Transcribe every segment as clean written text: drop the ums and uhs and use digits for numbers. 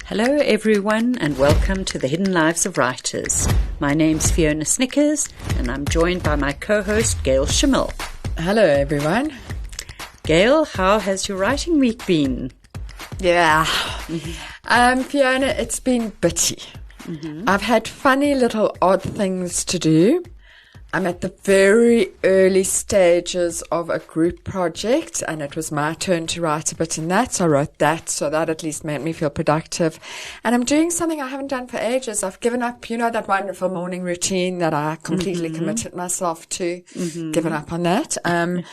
Hello everyone and welcome to the Hidden Lives of Writers. My name's Fiona Snyckers and I'm joined by my co-host Gail Schimmel. Hello everyone. Gail, how has your writing week been? Yeah. Fiona, it's been bitty. I've had funny little odd things to do. I'm at the very early stages of a group project and it was my turn to write a bit in that. So I wrote that, so that at least made me feel productive. And I'm doing something I haven't done for ages. I've given up, that wonderful morning routine that I completely committed myself to, given up on that. And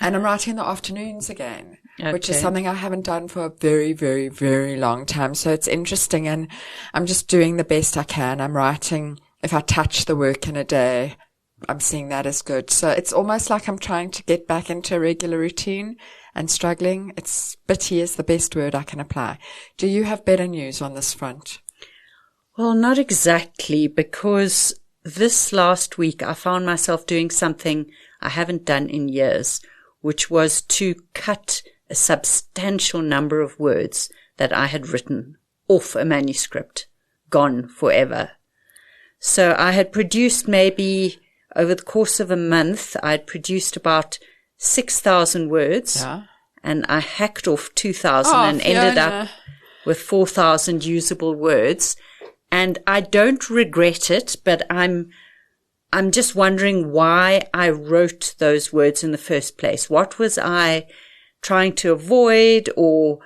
I'm writing in the afternoons again, which is something I haven't done for a very, very, very long time. So it's interesting and I'm just doing the best I can. I'm writing, if I touch the work in a day, I'm seeing that as good. So it's almost like I'm trying to get back into a regular routine and struggling. It's bitty is the best word I can apply. Do you have better news on this front? Well, not exactly, because this last week I found myself doing something I haven't done in years, which was to cut a substantial number of words that I had written off a manuscript, gone forever. So I had produced maybe over the course of a month, I'd produced about 6,000 words, and I hacked off 2,000 and ended up with 4,000 usable words. And I don't regret it, but I'm just wondering why I wrote those words in the first place. What was I trying to avoid, or,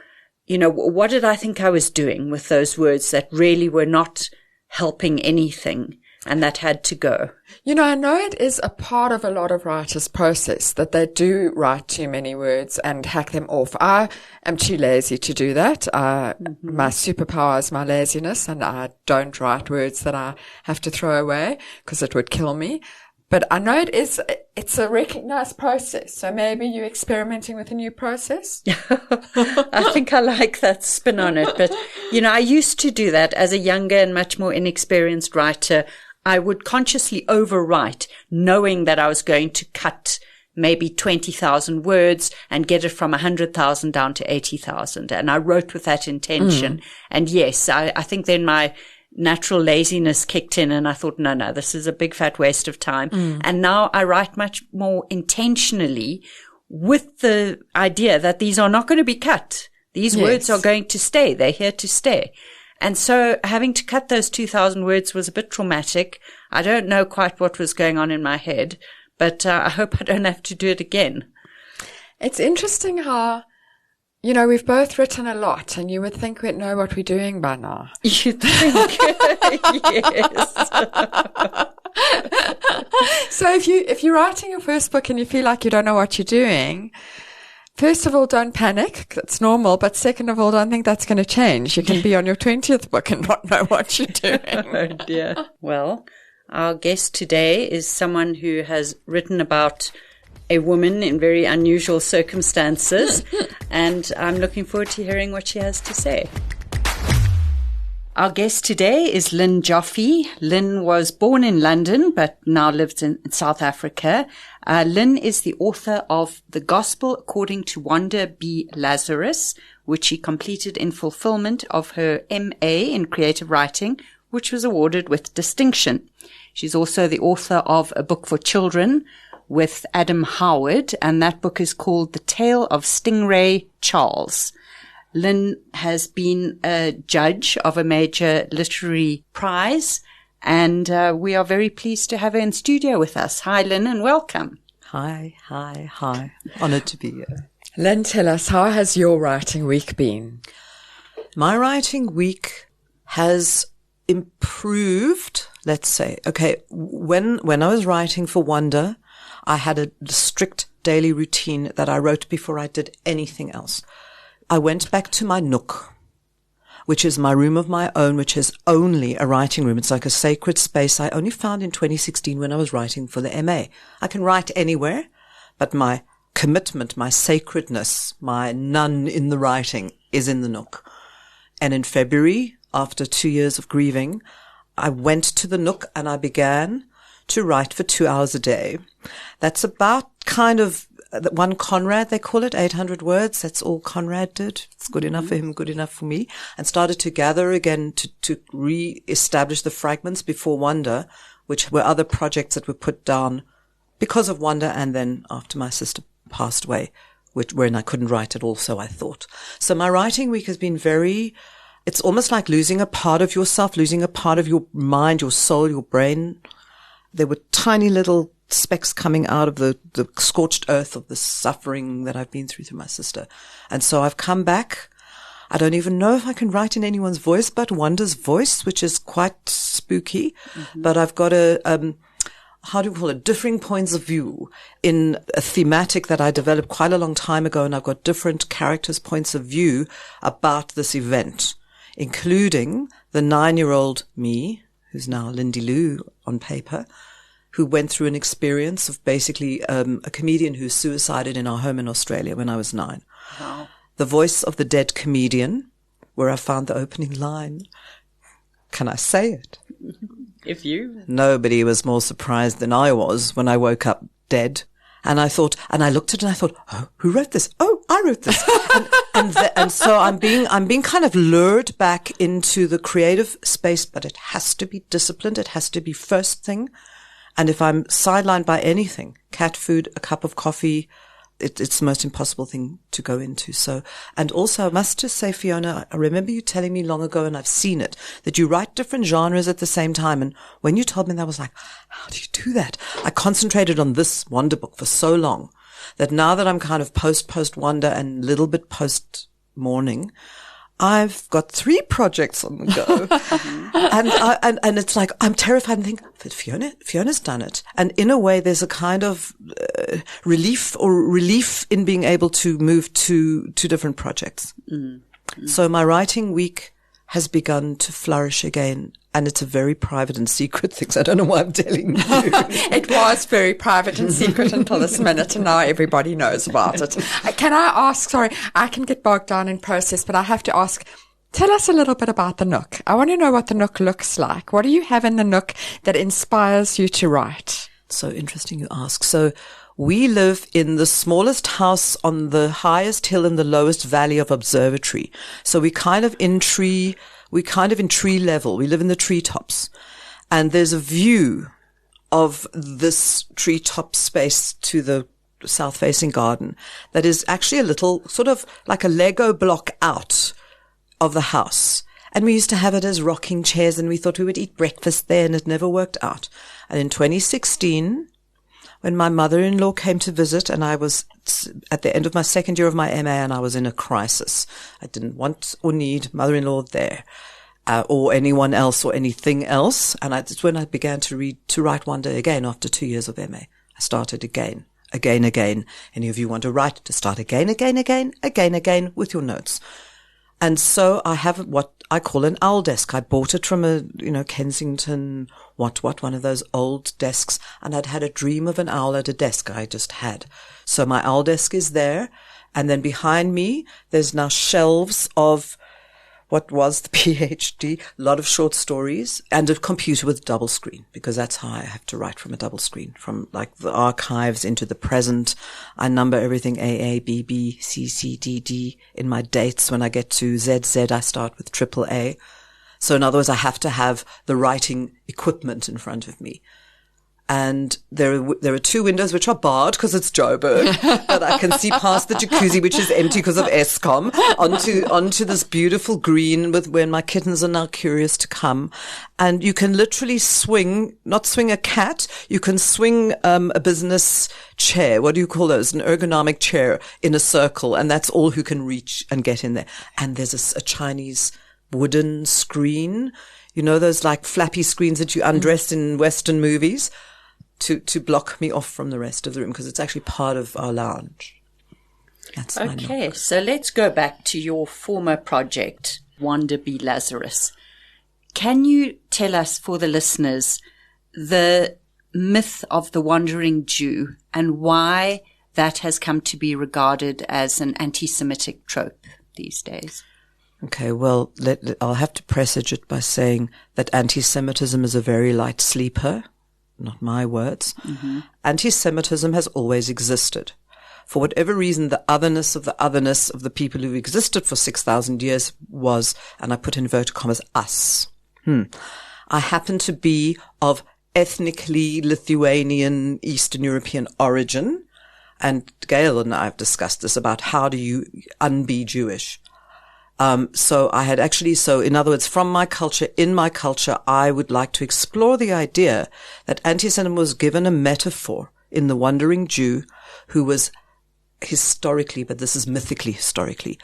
what did I think I was doing with those words that really were not helping anything? And that had to go. I know it is a part of a lot of writers' process that they do write too many words and hack them off. I am too lazy to do that. My superpower is my laziness, and I don't write words that I have to throw away because it would kill me. But I know it's a recognized process. So maybe you're experimenting with a new process? I think I like that spin on it. But, I used to do that as a younger and much more inexperienced writer. I would consciously overwrite, knowing that I was going to cut maybe 20,000 words and get it from 100,000 down to 80,000. And I wrote with that intention. And yes, I think then my natural laziness kicked in and I thought, no, this is a big fat waste of time. And now I write much more intentionally with the idea that these are not going to be cut. These words are going to stay. They're here to stay. And so having to cut those 2,000 words was a bit traumatic. I don't know quite what was going on in my head, but I hope I don't have to do it again. It's interesting how, we've both written a lot, and you would think we'd know what we're doing by now. You'd think, yes. So if you're writing your first book and you feel like you don't know what you're doing, first of all, don't panic. That's normal. But second of all, don't think that's going to change. You can be on your 20th book and not know what you're doing. Oh, dear. Well, our guest today is someone who has written about a woman in very unusual circumstances, and I'm looking forward to hearing what she has to say. Our guest today is Lynn Joffe. Lynn was born in London, but now lives in South Africa. Lynn is the author of The Gospel According to Wanda B. Lazarus, which she completed in fulfillment of her M.A. in creative writing, which was awarded with distinction. She's also the author of a book for children with Adam Howard, and that book is called The Tale of Stingray Charles. Lynn has been a judge of a major literary prize, and we are very pleased to have her in studio with us. Hi, Lynn, and welcome. Hi. Honored to be here. Lynn, tell us, how has your writing week been? My writing week has improved, let's say. Okay, when I was writing for Wanda, I had a strict daily routine that I wrote before I did anything else. I went back to my nook, which is my room of my own, which is only a writing room. It's like a sacred space I only found in 2016 when I was writing for the MA. I can write anywhere, but my commitment, my sacredness, my none in the writing is in the nook. And in February, after 2 years of grieving, I went to the nook and I began to write for 2 hours a day. That's about kind of one Conrad, they call it, 800 words. That's all Conrad did. It's good enough for him, good enough for me. And started to gather again to re-establish the fragments before Wanda, which were other projects that were put down because of Wanda and then after my sister passed away, when I couldn't write at all, so I thought. So my writing week has been it's almost like losing a part of yourself, losing a part of your mind, your soul, your brain. There were tiny little specks coming out of the scorched earth of the suffering that I've been through my sister. And so I've come back. I don't even know if I can write in anyone's voice but Wanda's voice, which is quite spooky. Mm-hmm. But I've got differing points of view in a thematic that I developed quite a long time ago. And I've got different characters' points of view about this event, including the 9-year-old me, who's now Lindy Lou on paper, who went through an experience of basically a comedian who suicided in our home in Australia when I was 9. Wow. The voice of the dead comedian, where I found the opening line. Can I say it? If you. Nobody was more surprised than I was when I woke up dead. And I looked at it and I thought, oh, who wrote this? Oh, I wrote this. and so I'm being kind of lured back into the creative space, but it has to be disciplined. It has to be first thing. And if I'm sidelined by anything, cat food, a cup of coffee, it's the most impossible thing to go into. So, and also I must just say, Fiona, I remember you telling me long ago, and I've seen it, that you write different genres at the same time. And when you told me that, I was like, how do you do that? I concentrated on this Wanda book for so long that now that I'm kind of post Wanda and a little bit post morning, I've got 3 projects on the go. and it's like, I'm terrified and think, but Fiona's done it. And in a way, there's a kind of relief in being able to move to different projects. Mm-hmm. So my writing week has begun to flourish again. And it's a very private and secret thing. So I don't know why I'm telling you. It was very private and secret until this minute, and now everybody knows about it. Can I ask, sorry, I can get bogged down in process, but I have to ask, tell us a little bit about the Nook. I want to know what the Nook looks like. What do you have in the Nook that inspires you to write? So interesting you ask. So we live in the smallest house on the highest hill in the lowest valley of Observatory. So we kind of in tree level. We live in the treetops. And there's a view of this treetop space to the south-facing garden that is actually a little sort of like a Lego block out of the house. And we used to have it as rocking chairs, and we thought we would eat breakfast there, and it never worked out. And in 2016, when my mother-in-law came to visit, and I was at the end of my second year of my MA, and I was in a crisis. I didn't want or need mother-in-law there, or anyone else or anything else. And it's when I began to write Wanda again after 2 years of MA. I started again. Any of you want to write, to start again with your notes. And so I have what I call an owl desk. I bought it from a, Kensington, one of those old desks. And I'd had a dream of an owl at a desk I just had. So my owl desk is there. And then behind me, there's now shelves of what was the PhD, a lot of short stories, and a computer with double screen, because that's how I have to write from a double screen, from like the archives into the present. I number everything AA, BB, CC, DD in my dates. When I get to ZZ, I start with AAA. So in other words, I have to have the writing equipment in front of me. And there are 2 windows which are barred because it's Joburg, but I can see past the jacuzzi, which is empty because of Eskom, onto this beautiful green where my kittens are now curious to come. And you can literally not swing a cat, you can swing a business chair. What do you call those? An ergonomic chair in a circle, and that's all who can reach and get in there. And there's a Chinese wooden screen, those like flappy screens that you undress in Western movies, to block me off from the rest of the room, because it's actually part of our lounge. That's okay. So let's go back to your former project, Wanda B. Lazarus. Can you tell us, for the listeners, the myth of the wandering Jew and why that has come to be regarded as an anti-Semitic trope these days? Okay, well, I'll have to presage it by saying that anti-Semitism is a very light sleeper. Not my words. Mm-hmm. Anti-Semitism has always existed. for whatever reason, the otherness of the people who existed for 6,000 years was, and I put in inverted commas, us. I happen to be of ethnically Lithuanian, Eastern European origin. And Gail and I have discussed this about how do you unbe Jewish. So in other words, from my culture, in my culture, I would like to explore the idea that antisemitism was given a metaphor in the Wandering Jew who was historically, but this is mythically historically,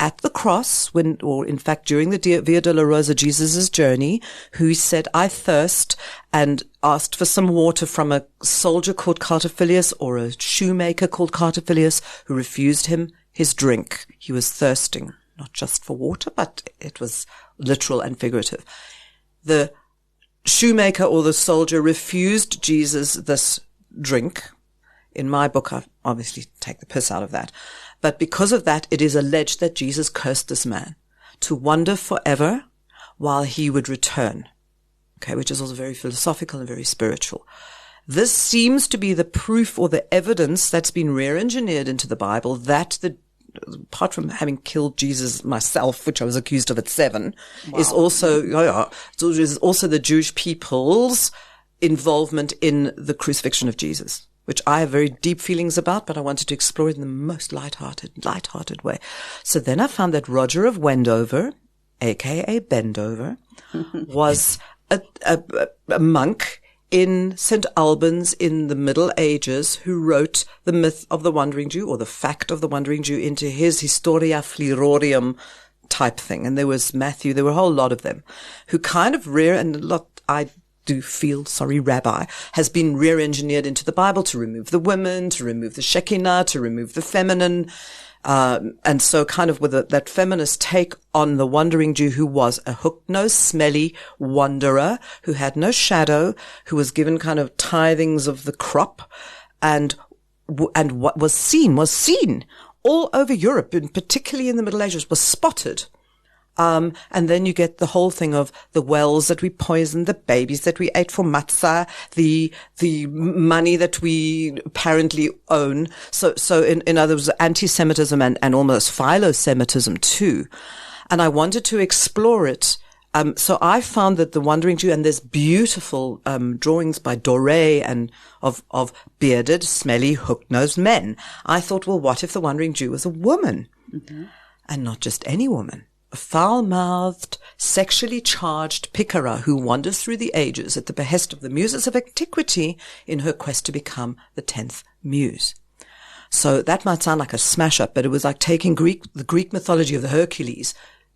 at the cross in fact, during the Via Dolorosa, Jesus' journey, who said, I thirst, and asked for some water from a soldier called Cartophilius or a shoemaker called Cartophilius who refused him his drink. He was thirsting, not just for water, but it was literal and figurative. The shoemaker or the soldier refused Jesus this drink. In my book, I obviously take the piss out of that. But because of that, it is alleged that Jesus cursed this man to wander forever while he would return. Okay, which is also very philosophical and very spiritual. This seems to be the proof or the evidence that's been rear-engineered into the Bible that apart from having killed Jesus myself, which I was accused of at 7, is also the Jewish people's involvement in the crucifixion of Jesus, which I have very deep feelings about, but I wanted to explore it in the most light-hearted way. So then I found that Roger of Wendover, aka Bendover, was a monk in St. Albans in the Middle Ages who wrote the myth of the Wandering Jew, or the fact of the Wandering Jew, into his Historia Flororium type thing. And there was Matthew, there were a whole lot of them, who kind of I do feel, rabbi, has been rear-engineered into the Bible to remove the women, to remove the Shekinah, to remove the feminine. And so kind of with that feminist take on the Wandering Jew, who was a hook-nosed, smelly wanderer, who had no shadow, who was given kind of tithings of the crop, and what was seen all over Europe, and particularly in the Middle Ages, was spotted. And then you get the whole thing of the wells that we poisoned, the babies that we ate for matzah, the money that we apparently own. So in other words, antisemitism and almost philo-Semitism too. And I wanted to explore it. So I found that the Wandering Jew, and there's beautiful, drawings by Doré and of bearded, smelly, hook-nosed men. I thought, well, what if the Wandering Jew was a woman? And not just any woman. A foul-mouthed, sexually charged picara who wanders through the ages at the behest of the muses of antiquity in her quest to become the 10th muse. So that might sound like a smash-up, but it was like taking the Greek mythology of the Hercules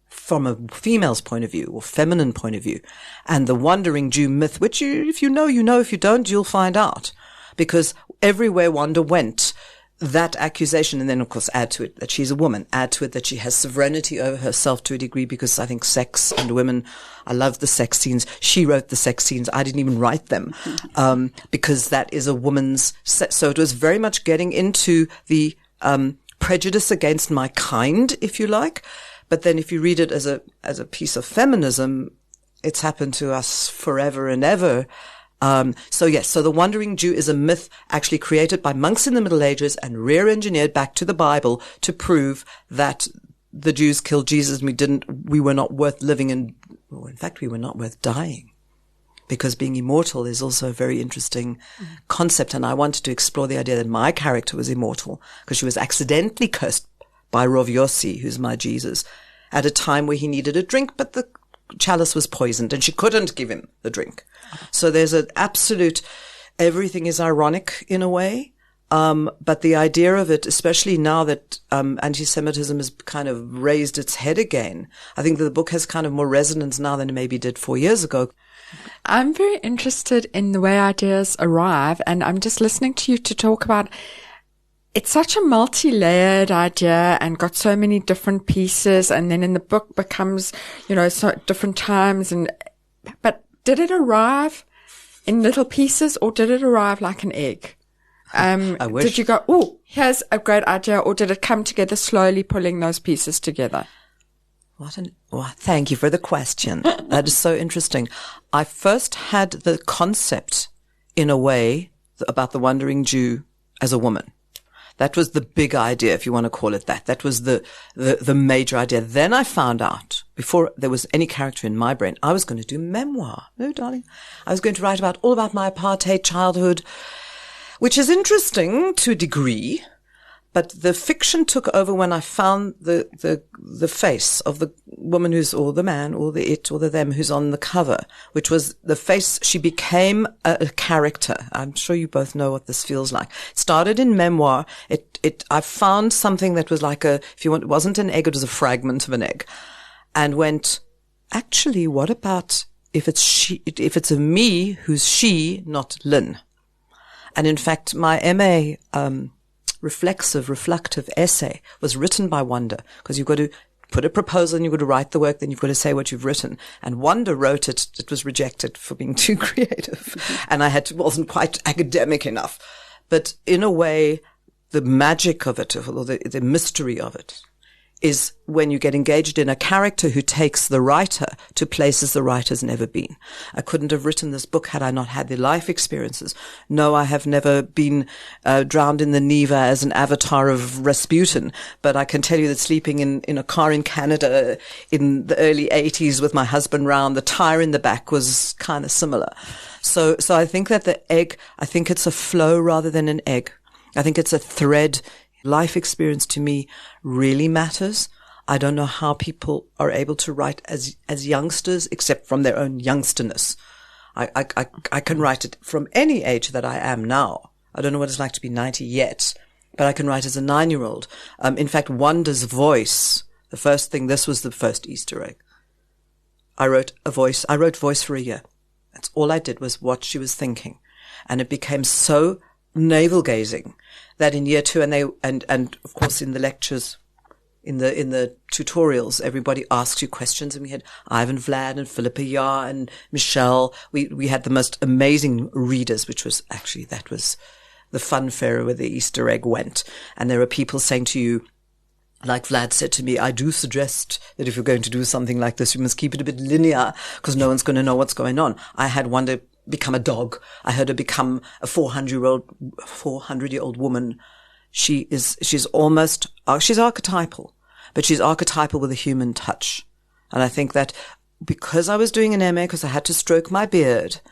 from a female's point of view or feminine point of view, and the Wandering Jew myth, which if you know, if you don't, you'll find out. Because everywhere Wanda went, that accusation, and then of course add to it that she's a woman, add to it that she has sovereignty over herself to a degree, because I think sex and women, I love the sex scenes. She wrote the sex scenes. I didn't even write them, because that is a woman's, so it was very much getting into the, prejudice against my kind, if you like. But then if you read it as a piece of feminism, it's happened to us forever and ever. So the Wandering Jew is a myth actually created by monks in the Middle Ages and rear-engineered back to the Bible to prove that the Jews killed Jesus and we were not worth living in fact, we were not worth dying. Because being immortal is also a very interesting concept. And I wanted to explore the idea that my character was immortal because she was accidentally cursed by Rav Yossi, who's my Jesus, at a time where he needed a drink, but the chalice was poisoned and she couldn't give him the drink. So there's an absolute, everything is ironic in a way. But the idea of it, especially now that, anti-Semitism has kind of raised its head again, I think that the book has kind of more resonance now than it maybe did 4 years ago. I'm very interested in the way ideas arrive, and I'm just listening to you to talk about it's such a multi-layered idea and got so many different pieces, and then in the book becomes, so different times. But did it arrive in little pieces, or did it arrive like an egg? I wish. Did you go, oh, here's a great idea, or did it come together slowly, pulling those pieces together? Thank you for the question. That is so interesting. I first had the concept, in a way, about the Wandering Jew as a woman. That was the big idea, if you want to call it that. That was the major idea. Then I found out, before there was any character in my brain, I was going to do memoir. No, darling. I was going to write all about my apartheid childhood, which is interesting to a degree. But the fiction took over when I found the face of the woman or the man, or the it, or the them who's on the cover, which was the face. She became a character. I'm sure you both know what this feels like. It started in memoir. I found something that was like if you want, it wasn't an egg, it was a fragment of an egg, and went, actually, what about if it's a me who's she, not Lynn? And in fact, my MA, reflective essay was written by Wanda, because you've got to put a proposal and you've got to write the work, then you've got to say what you've written. And Wanda wrote it. It was rejected for being too creative. And wasn't quite academic enough. But in a way, the magic of it, or the mystery of it, is when you get engaged in a character who takes the writer to places the writer's never been. I couldn't have written this book had I not had the life experiences. No, I have never been drowned in the Neva as an avatar of Rasputin, but I can tell you that sleeping in a car in Canada in the early 80s with my husband round, the tire in the back was kind of similar. So I think that the egg, I think it's a flow rather than an egg. I think it's a thread. Life experience to me really matters. I don't know how people are able to write as youngsters, except from their own youngsterness. I can write it from any age that I am now. I don't know what it's like to be 90 yet, but I can write as a 9-year-old. In fact, Wanda's voice, this was the first Easter egg. I wrote voice for a year. That's all I did, was what she was thinking. And it became so navel-gazing that in year 2, and of course in the lectures, in the tutorials, everybody asks you questions, and we had Ivan Vlad and Philippa Yar and Michelle. We had the most amazing readers, which was actually, that was the fun fair where the Easter egg went. And there are people saying to you, like Vlad said to me, I do suggest that if you're going to do something like this, you must keep it a bit linear, because no one's going to know what's going on. I had Wanda become a dog. I heard her become a 400-year-old woman. She's archetypal, but she's archetypal with a human touch. And I think that because I was doing an MA, because I had to stroke my beard,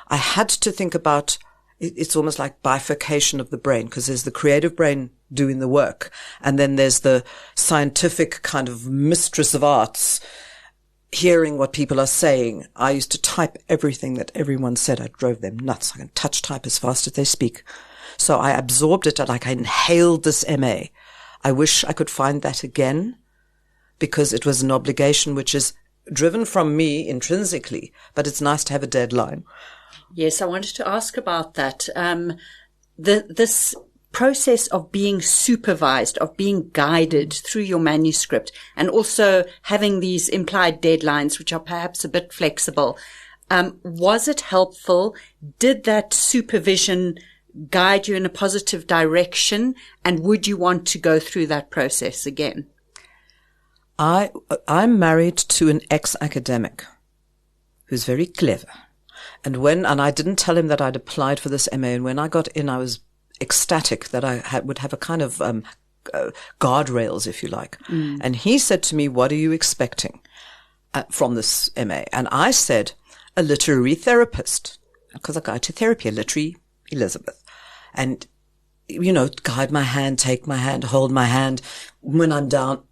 I had to think about, it's almost like bifurcation of the brain, because there's the creative brain doing the work, and then there's the scientific kind of mistress of arts, hearing what people are saying. I used to type everything that everyone said. I drove them nuts. I can touch type as fast as they speak. So I absorbed it, like I inhaled this MA. I wish I could find that again, because it was an obligation which is driven from me intrinsically, but it's nice to have a deadline. Yes, I wanted to ask about that. This process of being supervised, of being guided through your manuscript, and also having these implied deadlines, which are perhaps a bit flexible. Was it helpful? Did that supervision guide you in a positive direction? And would you want to go through that process again? I'm married to an ex-academic who's very clever. And I didn't tell him that I'd applied for this MA. And when I got in, I was ecstatic that I would have a kind of guardrails, if you like. Mm. And he said to me, what are you expecting from this MA? And I said, a literary therapist, because I go to therapy, a literary Elizabeth. And, guide my hand, take my hand, hold my hand when I'm down.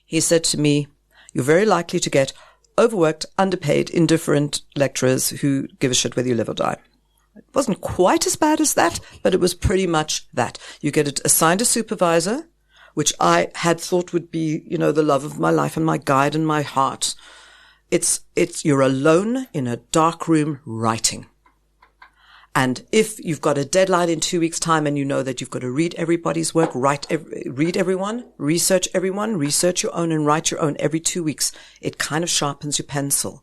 He said to me, you're very likely to get overworked, underpaid, indifferent lecturers who give a shit whether you live or die. It wasn't quite as bad as that, but it was pretty much that. You get assigned a supervisor, which I had thought would be, the love of my life and my guide and my heart. You're alone in a dark room writing. And if you've got a deadline in 2 weeks' time and you know that you've got to read everybody's work, read everyone, research your own and write your own every 2 weeks, it kind of sharpens your pencil.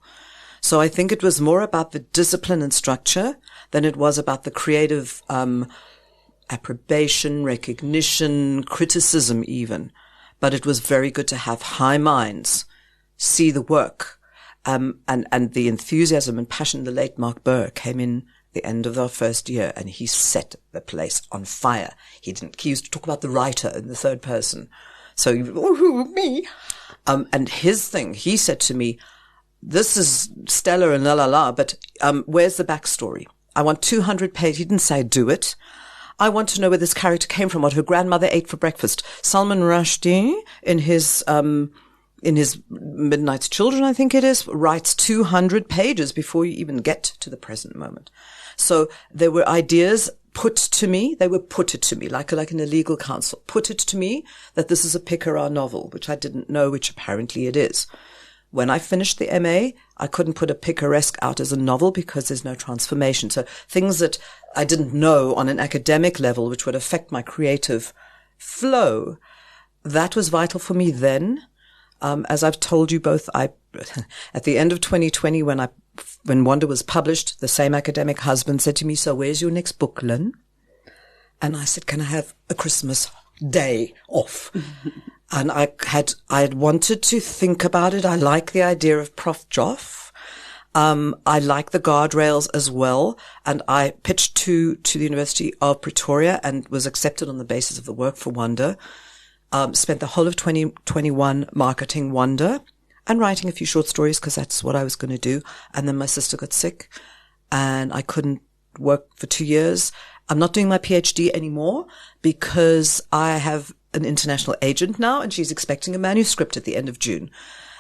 So I think it was more about the discipline and structure than it was about the creative approbation, recognition, criticism even. But it was very good to have high minds, see the work, and the enthusiasm and passion. The late Mark Burr came in the end of our first year, and he set the place on fire. He used to talk about the writer in the third person. So, me. And his thing, he said to me, this is stellar and la la la, but where's the backstory? I want 200 pages. He didn't say do it. I want to know where this character came from, what her grandmother ate for breakfast. Salman Rushdie, in his Midnight's Children, I think it is, writes 200 pages before you even get to the present moment. So there were ideas put to me. They were put it to me, like in a legal counsel. Put it to me that this is a picaresque novel, which I didn't know, which apparently it is. When I finished the MA, I couldn't put a picaresque out as a novel because there's no transformation. So things that I didn't know on an academic level, which would affect my creative flow, that was vital for me then. As I've told you both, at the end of 2020, when Wanda was published, the same academic husband said to me, so where's your next book, Lynn? And I said, can I have a Christmas day off? And I had wanted to think about it. I like the idea of Prof. Joffe. I like the guardrails as well. And I pitched to the University of Pretoria and was accepted on the basis of the work for Wanda. Spent the whole of 2021 marketing Wanda and writing a few short stories because that's what I was going to do. And then my sister got sick and I couldn't work for 2 years. I'm not doing my PhD anymore because I have an international agent now and she's expecting a manuscript at the end of June.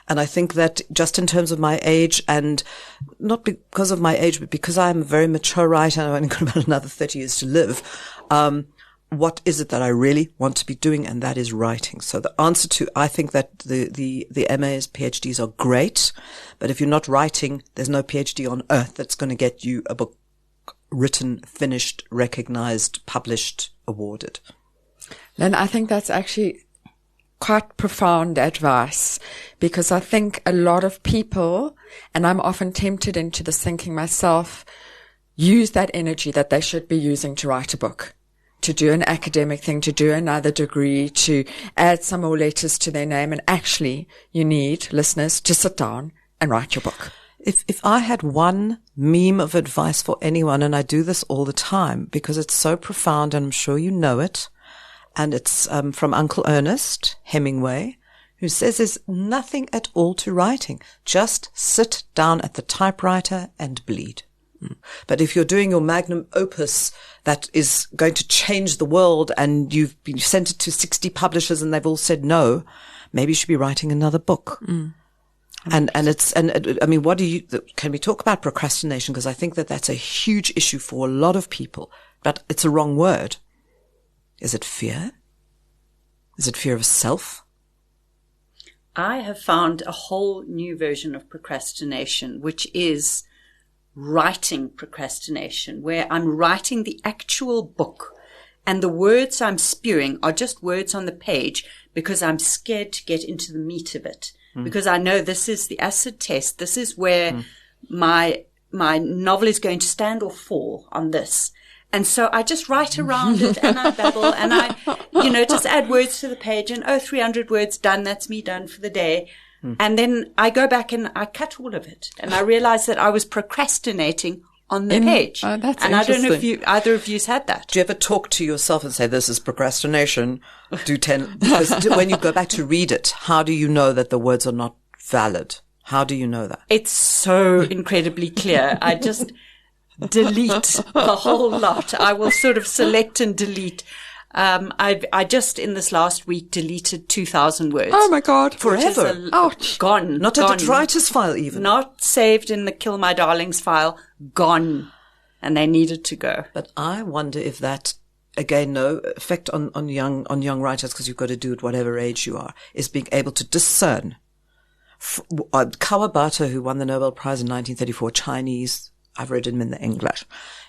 And I think that just in terms of my age, and not because of my age, but because I'm a very mature writer and I've only got about another 30 years to live, what is it that I really want to be doing? And that is writing. So the answer to, I think that the MAs, PhDs are great, but if you're not writing, there's no PhD on earth that's going to get you a book written, finished, recognized, published, awarded. Lynn, I think that's actually quite profound advice, because I think a lot of people, and I'm often tempted into this thinking myself, use that energy that they should be using to write a book, to do an academic thing, to do another degree, to add some more letters to their name. And actually, you need, listeners, to sit down and write your book. If I had one meme of advice for anyone, and I do this all the time because it's so profound and I'm sure you know it, and it's from Uncle Ernest Hemingway, who says there's nothing at all to writing. Just sit down at the typewriter and bleed. But if you're doing your magnum opus that is going to change the world and you've sent it to 60 publishers and they've all said no, maybe you should be writing another book. And I mean, can we talk about procrastination? Because I think that that's a huge issue for a lot of people, but it's a wrong word. Is it fear? Is it fear of self? I have found a whole new version of procrastination, which is writing procrastination, where I'm writing the actual book and the words I'm spewing are just words on the page because I'm scared to get into the meat of it. Because I know this is the acid test. This is where my novel is going to stand or fall on this. And so I just write around it and I babble and I, just add words to the page and 300 words done. That's me done for the day. And then I go back and I cut all of it. And I realize that I was procrastinating on the page. Oh, that's and I don't know if either of you's had that. Do you ever talk to yourself and say, this is procrastination? Because when you go back to read it, how do you know that the words are not valid? How do you know that? It's so incredibly clear. I just delete the whole lot. I will sort of select and delete. I just in this last week deleted 2,000 words. Oh my God. Forever. Ouch. Gone. Not gone. at the writer's file even. Not saved in the Kill My Darlings file. Gone. And they needed to go. But I wonder if that, again, no effect on young writers, because you've got to do it whatever age you are, is being able to discern. Kawabata, who won the Nobel Prize in 1934, Chinese, I've read him in the English.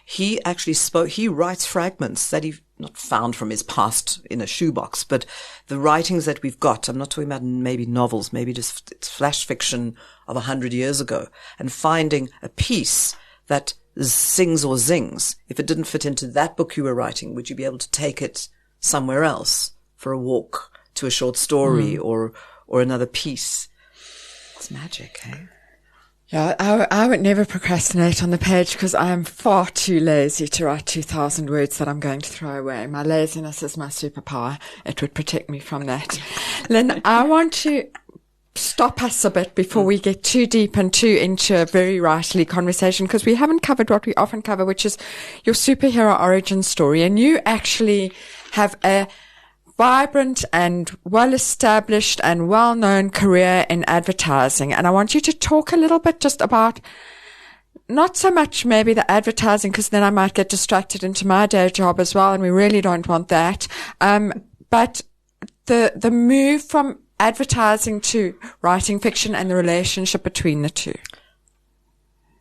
He actually he writes fragments that he not found from his past in a shoebox, but the writings that we've got, I'm not talking about maybe novels, maybe just it's flash fiction of 100 years ago, and finding a piece that sings or zings. If it didn't fit into that book you were writing, would you be able to take it somewhere else for a walk, to a short story or another piece? It's magic, eh? Yeah, I would never procrastinate on the page because I am far too lazy to write 2,000 words that I'm going to throw away. My laziness is my superpower. It would protect me from that. Lynn, I want to stop us a bit before we get too deep and too into a very writerly conversation, because we haven't covered what we often cover, which is your superhero origin story. And you actually have a vibrant and well-established and well-known career in advertising. And I want you to talk a little bit just about not so much maybe the advertising, because then I might get distracted into my day job as well, and we really don't want that. But the move from advertising to writing fiction and the relationship between the two.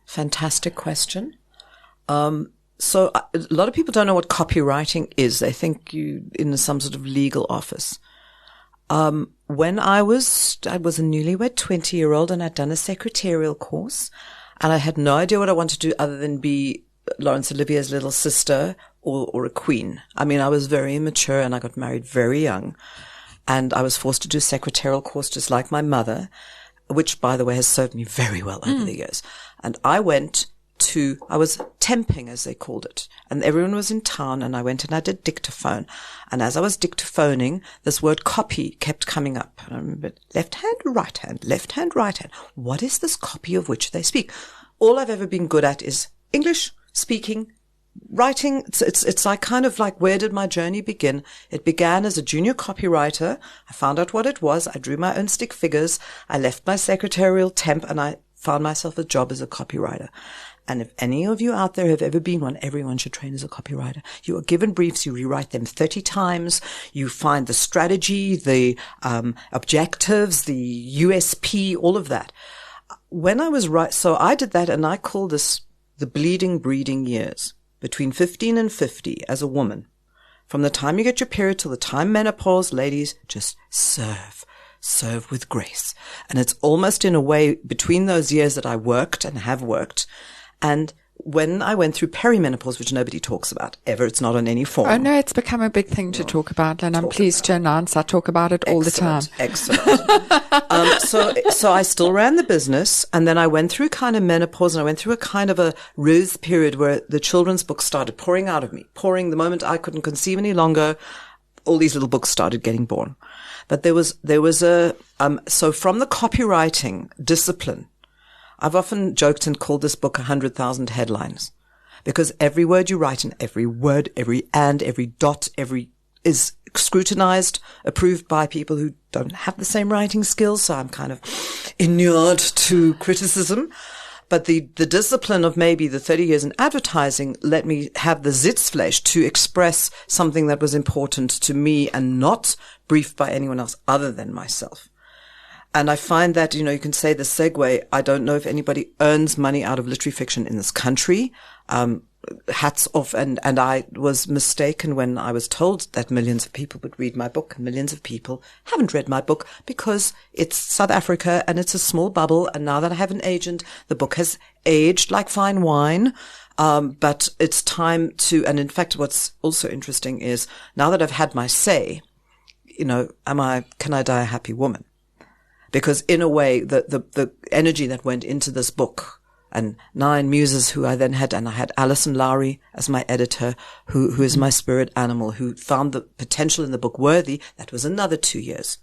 Fantastic question. So a lot of people don't know what copywriting is. They think you in some sort of legal office. When I was a newlywed 20-year-old, and I'd done a secretarial course, and I had no idea what I wanted to do other than be Laurence Olivier's little sister or a queen. I mean, I was very immature, and I got married very young, and I was forced to do a secretarial course just like my mother, which, by the way, has served me very well over the years. And I was temping, as they called it, and everyone was in town, and I went and I did dictaphone. And as I was dictaphoning, this word copy kept coming up. And I remembered left hand, right hand, left hand, right hand. What is this copy of which they speak? All I've ever been good at is English, speaking, writing. It's like kind of like, where did my journey begin? It began as a junior copywriter. I found out what it was. I drew my own stick figures. I left my secretarial temp, and I found myself a job as a copywriter. And if any of you out there have ever been one, everyone should train as a copywriter. You are given briefs, you rewrite them 30 times, you find the strategy, the objectives, the USP, all of that. When I was so I did that, and I call this the bleeding, breeding years, between 15 and 50 as a woman. From the time you get your period till the time menopause, ladies, just serve with grace. And it's almost in a way between those years that I worked and have worked. And when I went through perimenopause, which nobody talks about ever, it's not on any form. Oh, no, it's become a big thing to talk about, and I'm pleased to announce I talk about it all the time. Excellent. So I still ran the business, and then I went through kind of menopause, and I went through a kind of a rose period where the children's books started pouring out of me. The moment I couldn't conceive any longer, all these little books started getting born. But there was so from the copywriting discipline, I've often joked and called this book 100,000 headlines, because every word you write and every word, every and, every dot, is scrutinized, approved by people who don't have the same writing skills. So I'm kind of inured to criticism. But the discipline of maybe the 30 years in advertising let me have the Sitzfleisch to express something that was important to me and not briefed by anyone else other than myself. And I find that, you can say the segue, I don't know if anybody earns money out of literary fiction in this country. Hats off. And I was mistaken when I was told that millions of people would read my book, and millions of people haven't read my book because it's South Africa and it's a small bubble. And now that I have an agent, the book has aged like fine wine. But it's time to, and in fact, what's also interesting is now that I've had my say, can I die a happy woman? Because in a way, the energy that went into this book, and 9 muses who I then had, and I had Alison Lowry as my editor, who is my spirit animal, who found the potential in the book worthy. That was another 2 years.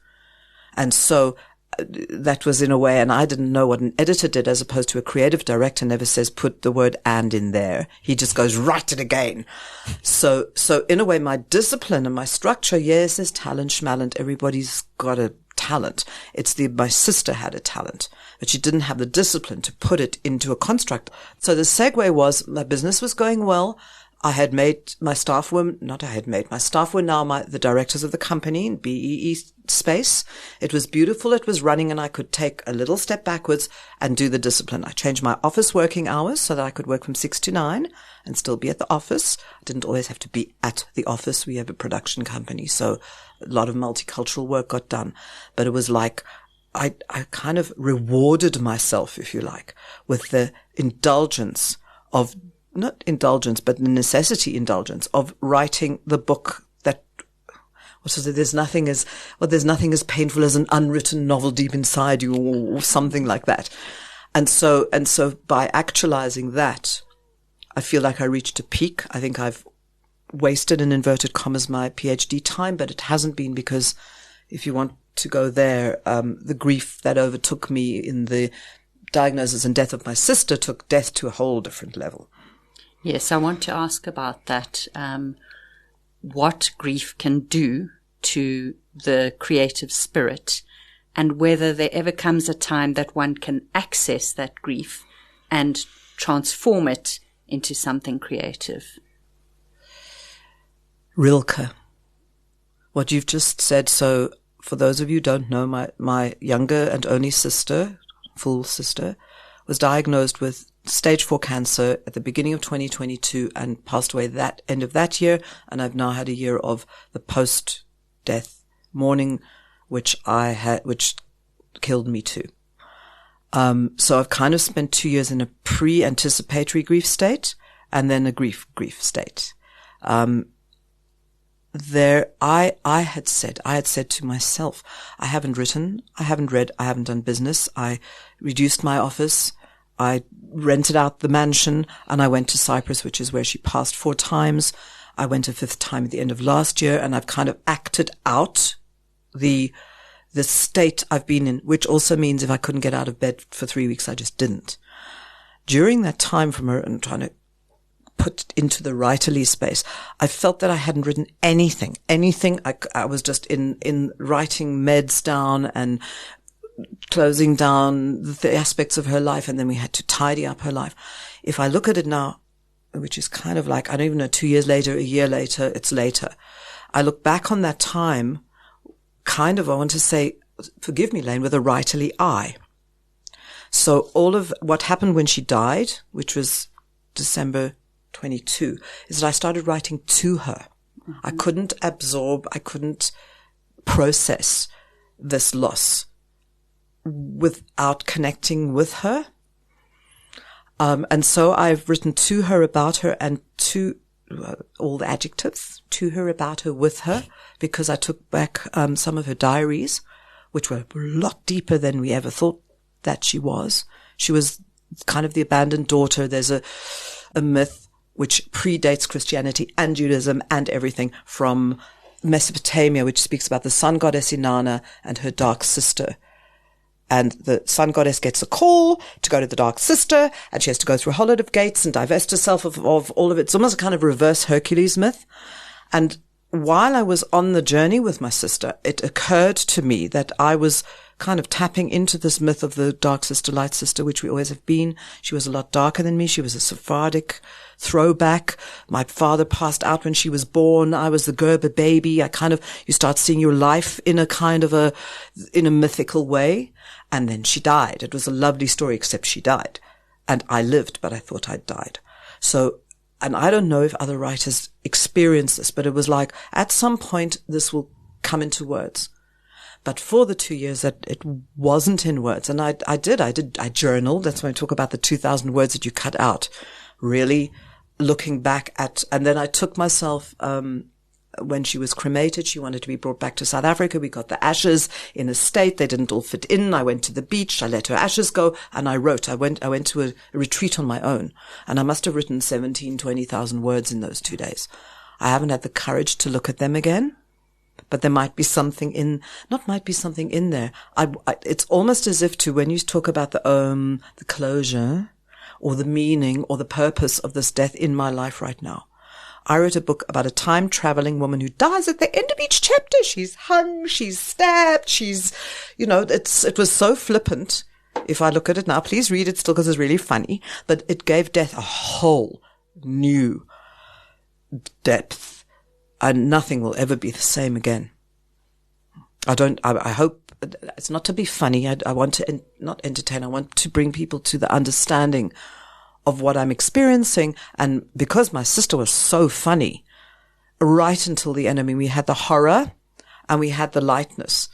And so that was in a way, and I didn't know what an editor did, as opposed to a creative director never says, put the word and in there. He just goes, write it again. So in a way, my discipline and my structure, yes, there's talent, schmalent, everybody's got a talent. My sister had a talent, but she didn't have the discipline to put it into a construct. So the segue was, my business was going well. My staff were now the directors of the company in BEE space. It was beautiful. It was running, and I could take a little step backwards and do the discipline. I changed my office working hours so that I could work from 6 to 9 and still be at the office. I didn't always have to be at the office. We have a production company, so a lot of multicultural work got done. But it was like I kind of rewarded myself, if you like, with the indulgence of, not indulgence, but the necessity indulgence of writing the book that, there's nothing as painful as an unwritten novel deep inside you, or something like that. And so by actualizing that, I feel like I reached a peak. I think I've wasted, in inverted commas, my PhD time, but it hasn't been, because if you want to go there, the grief that overtook me in the diagnosis and death of my sister took death to a whole different level. Yes, I want to ask about that. What grief can do to the creative spirit, and whether there ever comes a time that one can access that grief and transform it into something creative. Rilke. What you've just said. So for those of you who don't know, my younger and only sister, full sister, was diagnosed with stage 4 cancer at the beginning of 2022 and passed away that end of that year. And I've now had a year of the post-death mourning, which killed me too. So I've kind of spent 2 years in a pre-anticipatory grief state and then a grief state. I had said to myself, I haven't written, I haven't read, I haven't done business. I reduced my office. I rented out the mansion and I went to Cyprus, which is where she passed 4 times. I went a 5th time at the end of last year, and I've kind of acted out the state I've been in, which also means if I couldn't get out of bed for 3 weeks, I just didn't. During that time from her and trying to put into the writerly space, I felt that I hadn't written anything. I was just in writing meds down and closing down the aspects of her life, and then we had to tidy up her life. If I look at it now, which is kind of like, I don't even know, 2 years later, a year later, it's later. I look back on that time, kind of, I want to say, forgive me, Lane, with a writerly eye. So all of what happened when she died, which was December 22, is that I started writing to her. Mm-hmm. I couldn't absorb, I couldn't process this loss without connecting with her. And so I've written to her, about her, and to all the adjectives, to her, about her, with her, because I took back some of her diaries, which were a lot deeper than we ever thought that she was. She was kind of the abandoned daughter. There's a myth which predates Christianity and Judaism and everything, from Mesopotamia, which speaks about the sun goddess Inanna and her dark sister. And the sun goddess gets a call to go to the dark sister, and she has to go through a whole lot of gates and divest herself of all of it. It's almost a kind of reverse Hercules myth. And while I was on the journey with my sister, it occurred to me that I was kind of tapping into this myth of the dark sister, light sister, which we always have been. She was a lot darker than me. She was a Sephardic throwback. My father passed out when she was born. I was the Gerber baby. You start seeing your life in a mythical way. And then she died. It was a lovely story, except she died. And I lived, but I thought I'd died. So, and I don't know if other writers experience this, but it was like, at some point, this will come into words. But for the 2 years that it wasn't in words, and I journaled. That's when I talk about the 2,000 words that you cut out. Really looking back at, and then I took myself, when she was cremated, she wanted to be brought back to South Africa. We got the ashes in a state. They didn't all fit in. I went to the beach. I let her ashes go, and I wrote. I went to a retreat on my own, and I must have written 20,000 words in those 2 days. I haven't had the courage to look at them again. But there might be something in there. It's almost as if when you talk about the closure or the meaning or the purpose of this death in my life right now. I wrote a book about a time-traveling woman who dies at the end of each chapter. She's hung, she's stabbed, it was so flippant. If I look at it now, please read it still because it's really funny. But it gave death a whole new depth. And nothing will ever be the same again. I hope it's not to be funny. I want to not entertain. I want to bring people to the understanding of what I'm experiencing. And because my sister was so funny, right until the end, we had the horror and we had the lightness.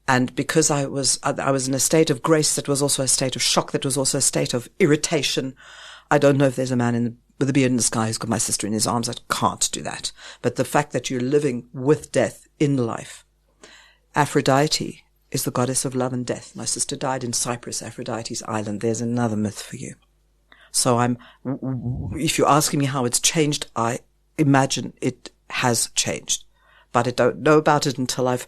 And because I was in a state of grace, that was also a state of shock, that was also a state of irritation. I don't know if there's a man with a beard in the sky who's got my sister in his arms. I can't do that. But the fact that you're living with death in life. Aphrodite is the goddess of love and death. My sister died in Cyprus, Aphrodite's island. There's another myth for you. So if you're asking me how it's changed, I imagine it has changed, but I don't know about it until I've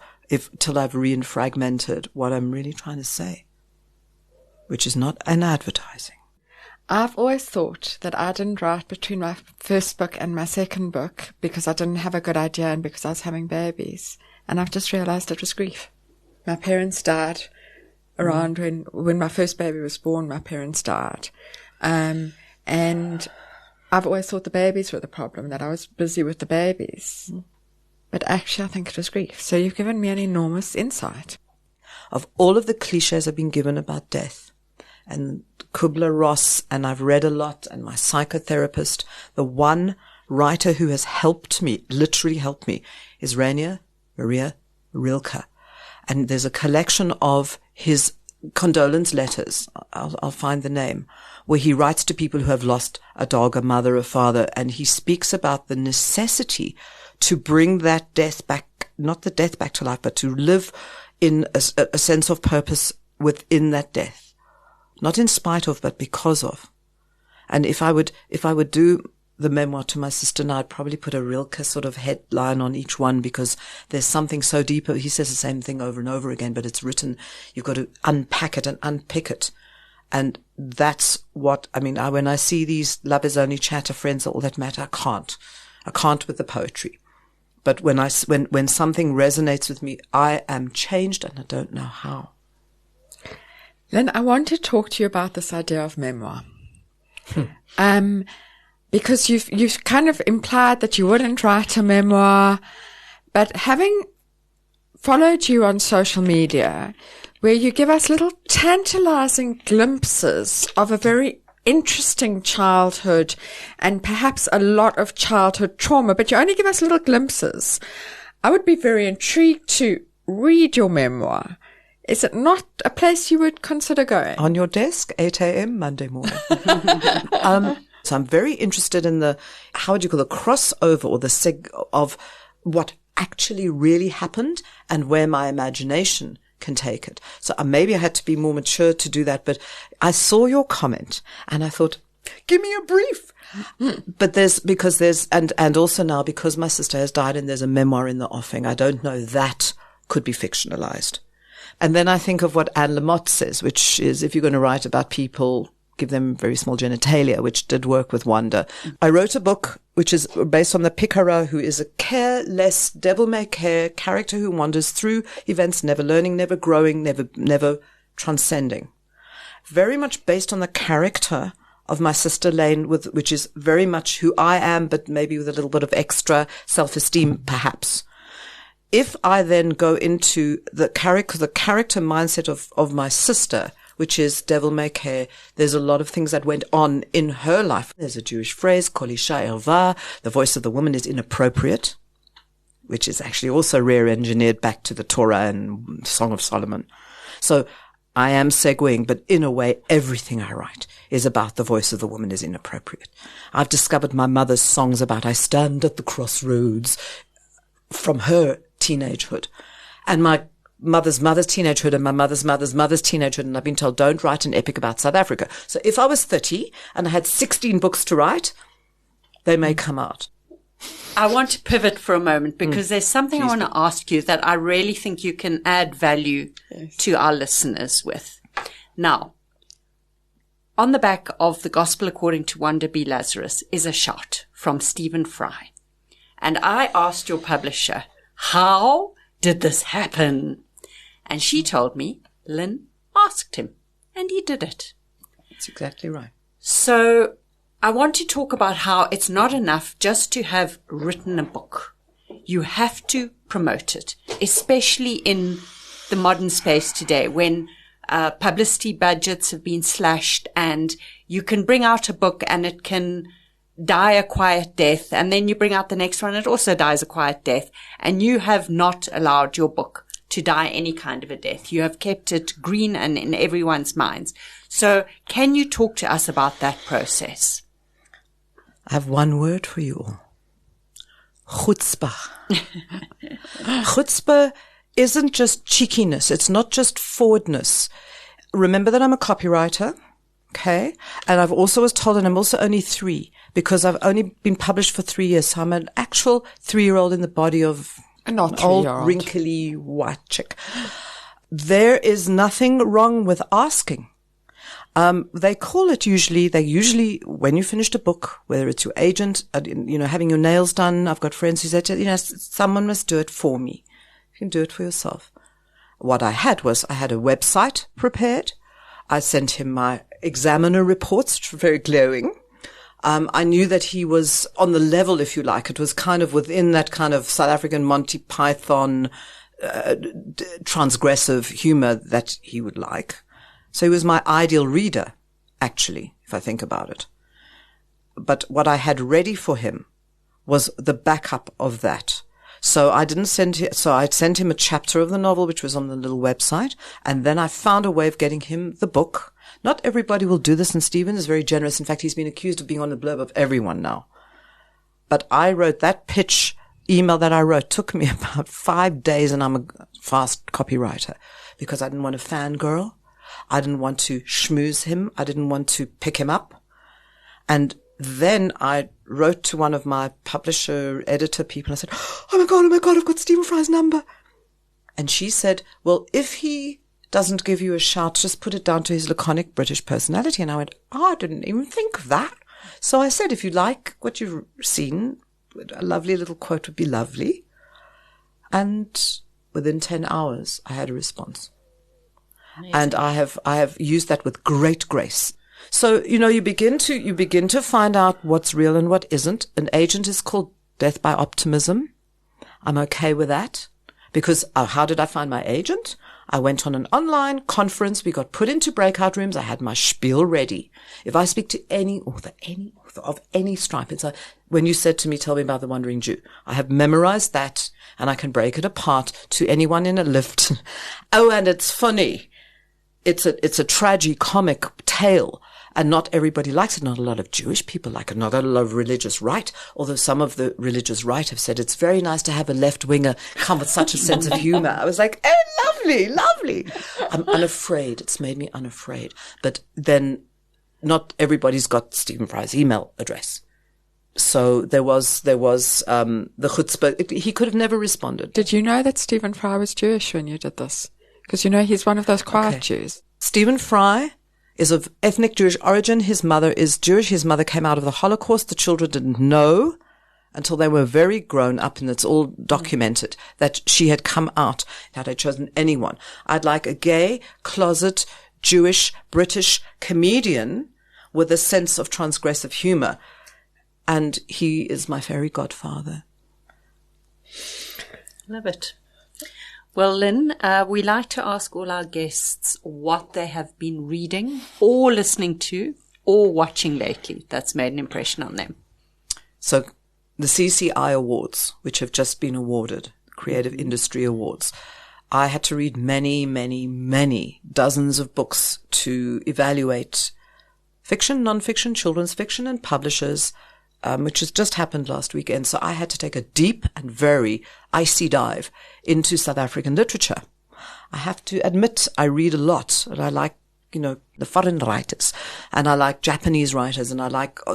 re-fragmented what I'm really trying to say, which is not an advertising. I've always thought that I didn't write between my first book and my second book because I didn't have a good idea and because I was having babies. And I've just realized it was grief. My parents died around when my first baby was born. My parents died. And I've always thought the babies were the problem, that I was busy with the babies. But actually, I think it was grief. So you've given me an enormous insight. Of all of the cliches I've been given about death, and Kubler-Ross, and I've read a lot, and my psychotherapist, the one writer who has helped me, literally helped me, is Rainer Maria Rilke. And there's a collection of his condolence letters, I'll find the name, where he writes to people who have lost a dog, a mother, a father, and he speaks about the necessity to bring that death back, not the death back to life, but to live in a sense of purpose within that death. Not in spite of, but because of. And if I would do the memoir to my sister now, I'd probably put a Rilke sort of headline on each one, because there's something so deeper. He says the same thing over and over again, but it's written. You've got to unpack it and unpick it. And that's what, I mean, when I see these love is only chatter friends, all that matter, I can't with the poetry. But when something resonates with me, I am changed and I don't know how. Lynn, I want to talk to you about this idea of memoir. Because you've kind of implied that you wouldn't write a memoir, but having followed you on social media, where you give us little tantalizing glimpses of a very interesting childhood and perhaps a lot of childhood trauma, but you only give us little glimpses, I would be very intrigued to read your memoir. Is it not a place you would consider going? On your desk, 8 a.m. Monday morning. So I'm very interested in the crossover or the of what actually really happened and where my imagination can take it. So maybe I had to be more mature to do that, but I saw your comment and I thought, give me a brief. But and also now because my sister has died and there's a memoir in the offing, I don't know, that could be fictionalized. And then I think of what Anne Lamott says, which is if you're going to write about people, give them very small genitalia, which did work with Wanda. I wrote a book which is based on the picaresque, who is a careless, devil-may-care character who wanders through events, never learning, never growing, never transcending. Very much based on the character of my sister Lane, which is very much who I am, but maybe with a little bit of extra self-esteem, perhaps. If I then go into the character mindset of my sister, which is devil may care, there's a lot of things that went on in her life. There's a Jewish phrase, Kol isha erva, the voice of the woman is inappropriate, which is actually also rear-engineered back to the Torah and Song of Solomon. So I am segueing, but in a way, everything I write is about the voice of the woman is inappropriate. I've discovered my mother's songs about I stand at the crossroads from her teenagehood, and my mother's teenagehood and my mother's teenagehood, and I've been told don't write an epic about South Africa. So if I was 30 and I had 16 books to write, they may come out. I want to pivot for a moment because there's something I want to ask you that I really think you can add value to our listeners with. Now, on the back of The Gospel According to Wanda B. Lazarus is a shout from Stephen Fry. And I asked your publisher, how did this happen? And she told me Lynn asked him, and he did it. That's exactly right. So I want to talk about how it's not enough just to have written a book. You have to promote it, especially in the modern space today when publicity budgets have been slashed and you can bring out a book and it can die a quiet death, and then you bring out the next one, it also dies a quiet death, and you have not allowed your book to die any kind of a death. You have kept it green and in everyone's minds. So can you talk to us about that process? I have one word for you all. Chutzpah. Chutzpah isn't just cheekiness. It's not just forwardness. Remember that I'm a copywriter. Okay. And I've also was told, and I'm also only 3 because I've only been published for 3 years. So I'm an actual 3-year-old in the body of an old, wrinkly white chick. There is nothing wrong with asking. They call it usually, when you finished a book, whether it's your agent, having your nails done. I've got friends who say, someone must do it for me. You can do it for yourself. What I had a website prepared. I sent him my examiner reports, which were very glowing. I knew that he was on the level, if you like. It was kind of within that kind of South African Monty Python, transgressive humor that he would like. So he was my ideal reader, actually, if I think about it. But what I had ready for him was the backup of that. So I sent him a chapter of the novel, which was on the little website. And then I found a way of getting him the book. Not everybody will do this, and Stephen is very generous. In fact, he's been accused of being on the blurb of everyone now. But I wrote that pitch email that I wrote took me about 5 days, and I'm a fast copywriter because I didn't want to fangirl. I didn't want to schmooze him. I didn't want to pick him up. And then I wrote to one of my publisher, editor people. I said, oh my God, I've got Stephen Fry's number. And she said, well, if he doesn't give you a shout, just put it down to his laconic British personality. And I went, I didn't even think of that. So I said, if you like what you've seen, a lovely little quote would be lovely. And within 10 hours, I had a response. Amazing. And I have used that with great grace. So, you begin to find out what's real and what isn't. An agent is called death by optimism. I'm okay with that because how did I find my agent? I went on an online conference. We got put into breakout rooms. I had my spiel ready. If I speak to any author of any stripe, it's like when you said to me, tell me about the Wandering Jew. I have memorized that and I can break it apart to anyone in a lift. Oh, and it's funny. It's a tragicomic tale. And not everybody likes it. Not a lot of Jewish people like it. Not a lot of religious right. Although some of the religious right have said it's very nice to have a left-winger come with such a sense of humor. I was like, oh, lovely. I'm unafraid. It's made me unafraid. But then not everybody's got Stephen Fry's email address. So there was the chutzpah. He could have never responded. Did you know that Stephen Fry was Jewish when you did this? Because he's one of those quiet Jews. Stephen Fry is of ethnic Jewish origin. His mother is Jewish. His mother came out of the Holocaust. The children didn't know until they were very grown up, and it's all documented that she had come out. Had I chosen anyone, I'd like a gay, closet, Jewish, British comedian with a sense of transgressive humor. And he is my fairy godfather. Love it. Well, Lynn, we like to ask all our guests what they have been reading or listening to or watching lately that's made an impression on them. So the CCI Awards, which have just been awarded, Creative Industry Awards, I had to read many, many, many dozens of books to evaluate fiction, non-fiction, children's fiction, and publishers, which has just happened last weekend. So I had to take a deep and very icy dive into South African literature. I have to admit I read a lot, and I like, the foreign writers, and I like Japanese writers, and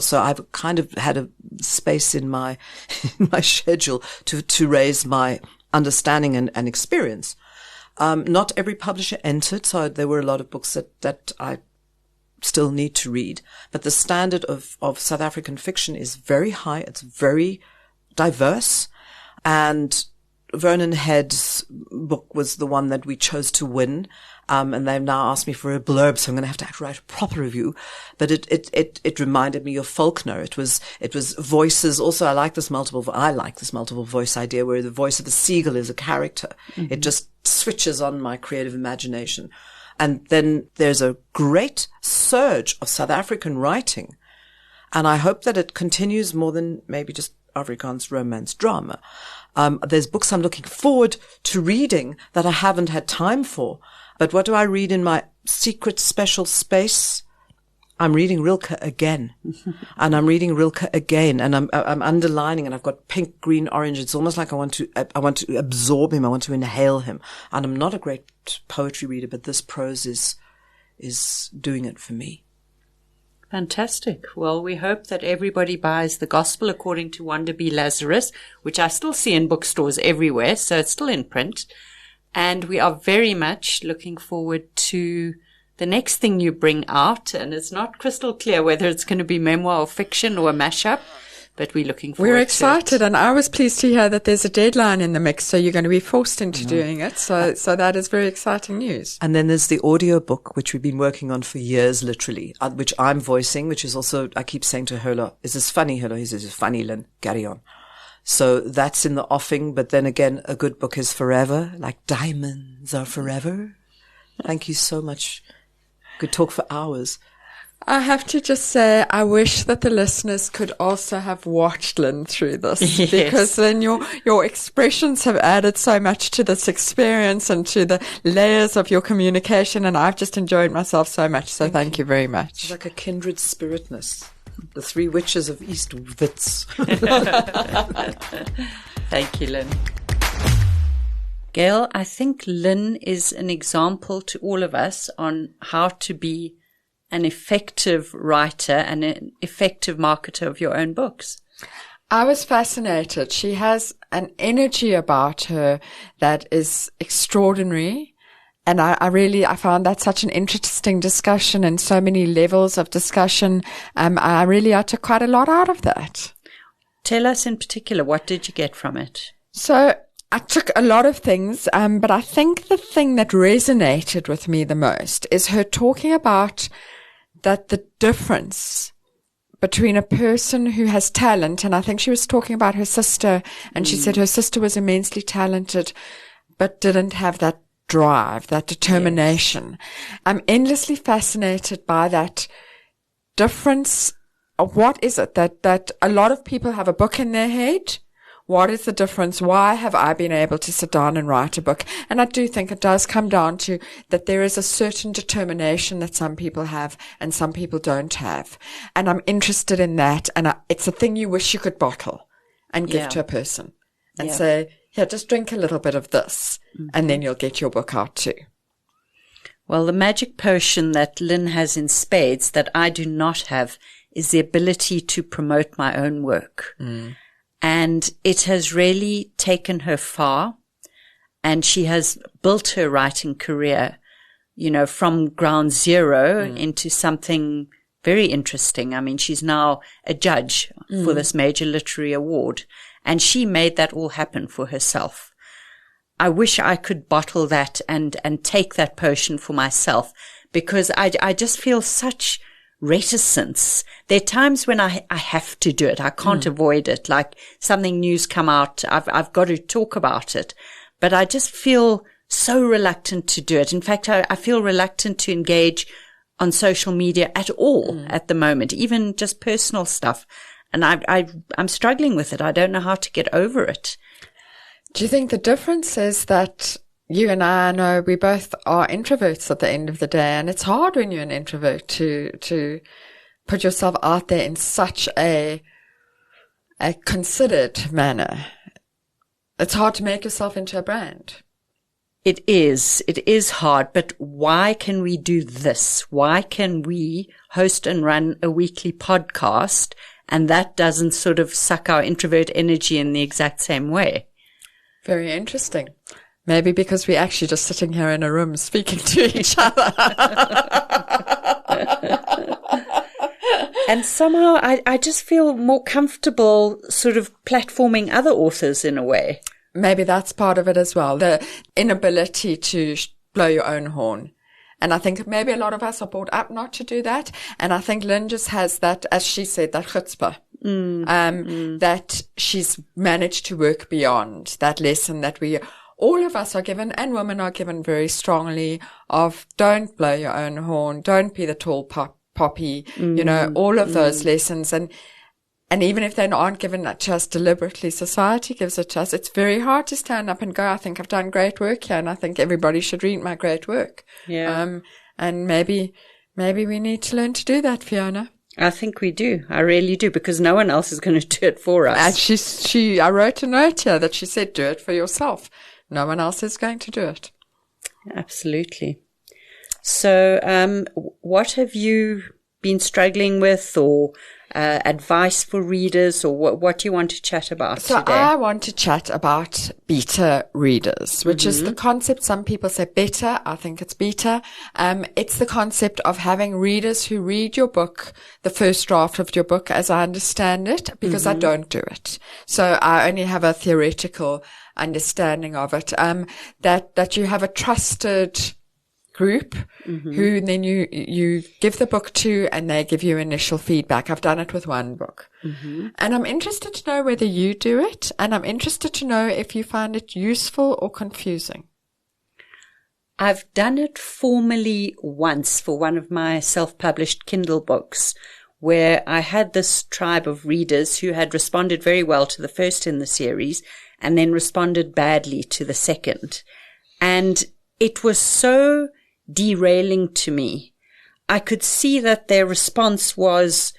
so I've kind of had a space in my schedule to raise my understanding and experience. Not every publisher entered, so there were a lot of books that I still need to read. But the standard of South African fiction is very high. It's very diverse. And Vernon Head's book was the one that we chose to win. And they've now asked me for a blurb, so I'm going to have to write a proper review. But it reminded me of Faulkner. It was voices. Also, I like this multiple voice idea where the voice of a seagull is a character. Mm-hmm. It just switches on my creative imagination. And then there's a great surge of South African writing. And I hope that it continues more than maybe just Afrikaans romance drama. There's books I'm looking forward to reading that I haven't had time for. But what do I read in my secret special space? I'm reading Rilke again, and I'm reading Rilke again, and I'm underlining, and I've got pink, green, orange. It's almost like I want to absorb him. I want to inhale him. And I'm not a great poetry reader, but this prose is doing it for me. Fantastic. Well, we hope that everybody buys The Gospel According to Wanda B. Lazarus, which I still see in bookstores everywhere, so it's still in print. And we are very much looking forward to the next thing you bring out, and it's not crystal clear whether it's going to be memoir or fiction or a mashup, but we're looking forward to it. We're excited, and I was pleased to hear that there's a deadline in the mix, so you're going to be forced into doing it. So that is very exciting news. And then there's the audio book, which we've been working on for years, literally, which I'm voicing, which is also, I keep saying to Herlo, is this funny, Herlo? He says, it's funny, Lynn, carry on. So that's in the offing, but then again, a good book is forever, like diamonds are forever. Thank you so much. Could talk for hours. I have to just say, I wish that the listeners could also have watched Lynn through this, yes. Because then your expressions have added so much to this experience and to the layers of your communication, and I've just enjoyed myself so much. So thank you very much. It's like a kindred spiritness. The three witches of East Wits. Thank you, Lynn. Gail, I think Lynn is an example to all of us on how to be an effective writer and an effective marketer of your own books. I was fascinated. She has an energy about her that is extraordinary. And I found that such an interesting discussion and so many levels of discussion. I took quite a lot out of that. Tell us in particular, what did you get from it? So I took a lot of things, but I think the thing that resonated with me the most is her talking about that the difference between a person who has talent, and I think she was talking about her sister, and she said her sister was immensely talented, but didn't have that drive, that determination. Yes. I'm endlessly fascinated by that difference. What is it that a lot of people have a book in their head? What is the difference? Why have I been able to sit down and write a book? And I do think it does come down to that there is a certain determination that some people have and some people don't have. And I'm interested in that. And it's a thing you wish you could bottle and give to a person and say, here, just drink a little bit of this, and then you'll get your book out too. Well, the magic potion that Lynn has in spades that I do not have is the ability to promote my own work. And it has really taken her far, and she has built her writing career, from ground zero into something very interesting. I mean, she's now a judge for this major literary award, and she made that all happen for herself. I wish I could bottle that and take that potion for myself, because I just feel such reticence. There are times when I have to do it. I can't avoid it. Like something new's come out. I've got to talk about it, but I just feel so reluctant to do it. In fact, I feel reluctant to engage on social media at all at the moment, even just personal stuff. And I'm struggling with it. I don't know how to get over it. Do you think the difference is that you and I know we both are introverts at the end of the day, and it's hard when you're an introvert to put yourself out there in such a considered manner. It's hard to make yourself into a brand. It is hard, but why can we do this? Why can we host and run a weekly podcast, and that doesn't sort of suck our introvert energy in the exact same way? Very interesting. Maybe because we're actually just sitting here in a room speaking to each other. And somehow I just feel more comfortable sort of platforming other authors in a way. Maybe that's part of it as well. The inability to blow your own horn. And I think maybe a lot of us are brought up not to do that. And I think Lynn just has that, as she said, that chutzpah. That she's managed to work beyond that lesson that all of us are given, and women are given very strongly, of don't blow your own horn, don't be the tall poppy, all of those lessons. And even if they aren't given that to us deliberately, society gives it to us. It's very hard to stand up and go, I think I've done great work here, and I think everybody should read my great work. Yeah. And maybe Maybe we need to learn to do that, Fiona. I think we do. I really do, because no one else is going to do it for us. And I wrote a note here that she said, do it for yourself. No one else is going to do it. Absolutely. So, what have you been struggling with, or advice for readers, or what do you want to chat about today? So I want to chat about beta readers, which is the concept. Some people say beta. I think it's beta. It's the concept of having readers who read your book, the first draft of your book, as I understand it, because I don't do it. So I only have a theoretical understanding of it. That you have a trusted group who then you give the book to, and they give you initial feedback. I've done it with one book. And I'm interested to know whether you do it, and I'm interested to know if you find it useful or confusing. I've done it formally once for one of my self-published Kindle books, where I had this tribe of readers who had responded very well to the first in the series and then responded badly to the second. And it was so derailing to me. I could see that their response was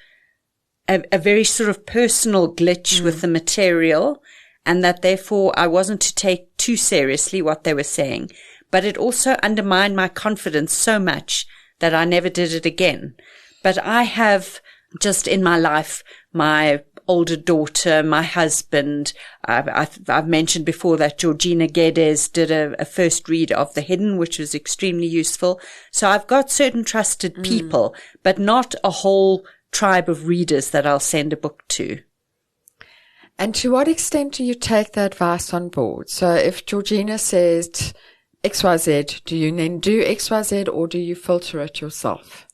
a very sort of personal glitch with the material, and that therefore I wasn't to take too seriously what they were saying. But it also undermined my confidence so much that I never did it again. But I have just in my life, my older daughter, my husband. I've mentioned before that Georgina Guedes did a first read of The Hidden, which was extremely useful. So I've got certain trusted people, but not a whole tribe of readers that I'll send a book to. And to what extent do you take the advice on board? So if Georgina says XYZ, do you then do XYZ, or do you filter it yourself?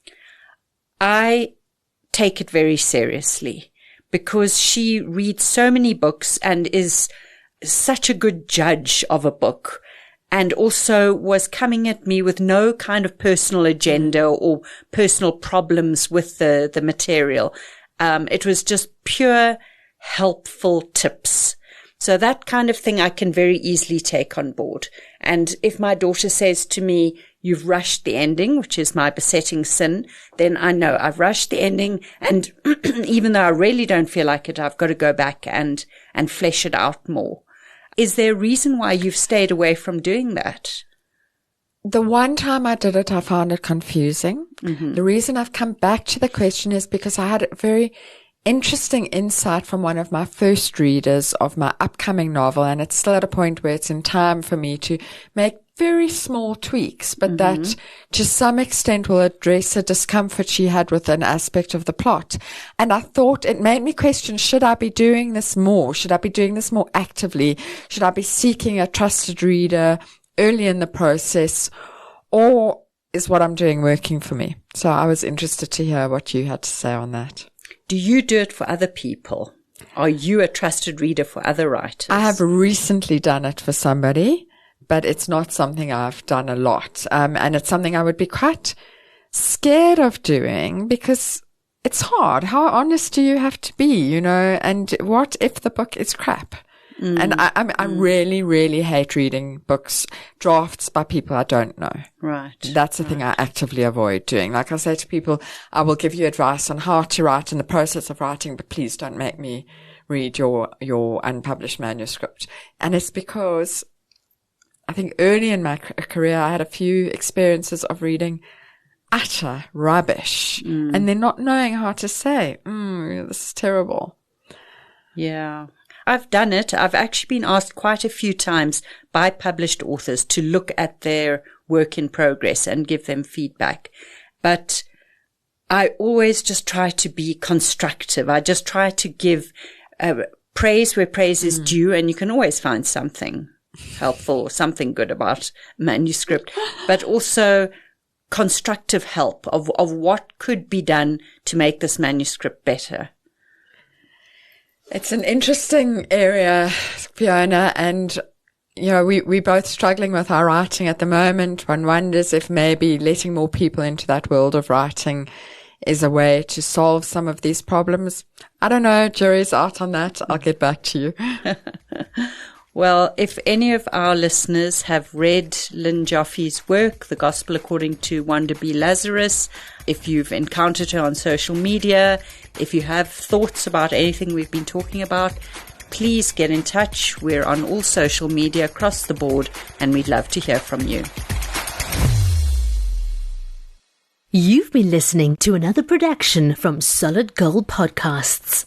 I take it very seriously, because she reads so many books and is such a good judge of a book, and also was coming at me with no kind of personal agenda or personal problems with the material. It was just pure helpful tips. So that kind of thing I can very easily take on board. And if my daughter says to me, "You've rushed the ending," which is my besetting sin, then I know I've rushed the ending. And even though I really don't feel like it, I've got to go back and flesh it out more. Is there a reason why you've stayed away from doing that? The one time I did it, I found it confusing. The reason I've come back to the question is because I had a very interesting insight from one of my first readers of my upcoming novel, and it's still at a point where it's in time for me to make very small tweaks, but that to some extent will address a discomfort she had with an aspect of the plot. And I thought it made me question, should I be doing this more? Should I be doing this more actively? Should I be seeking a trusted reader early in the process? Or is what I'm doing working for me? So I was interested to hear what you had to say on that. Do you do it for other people? Are you a trusted reader for other writers? I have recently done it for somebody, but it's not something I've done a lot. And it's something I would be quite scared of doing because it's hard. How honest do you have to be, you know? And what if the book is crap? And I really, really hate reading books, drafts by people I don't know. Right. That's the thing I actively avoid doing. Like I say to people, I will give you advice on how to write in the process of writing, but please don't make me read your unpublished manuscript. And it's because I think early in my career, I had a few experiences of reading utter rubbish and then not knowing how to say, this is terrible. Yeah. I've done it. I've actually been asked quite a few times by published authors to look at their work in progress and give them feedback. But I always just try to be constructive. I just try to give praise where praise is due, and you can always find something helpful or something good about manuscript, but also constructive help of what could be done to make this manuscript better. It's an interesting area, Fiona, and, you know, we're both struggling with our writing at the moment. One wonders if maybe letting more people into that world of writing is a way to solve some of these problems. I don't know. Jury's out on that. I'll get back to you. Well, if any of our listeners have read Lynn Joffe's work, The Gospel According to Wanda B, Lazarus, if you've encountered her on social media, if you have thoughts about anything we've been talking about, please get in touch. We're on all social media across the board, and we'd love to hear from you. You've been listening to another production from Solid Gold Podcasts.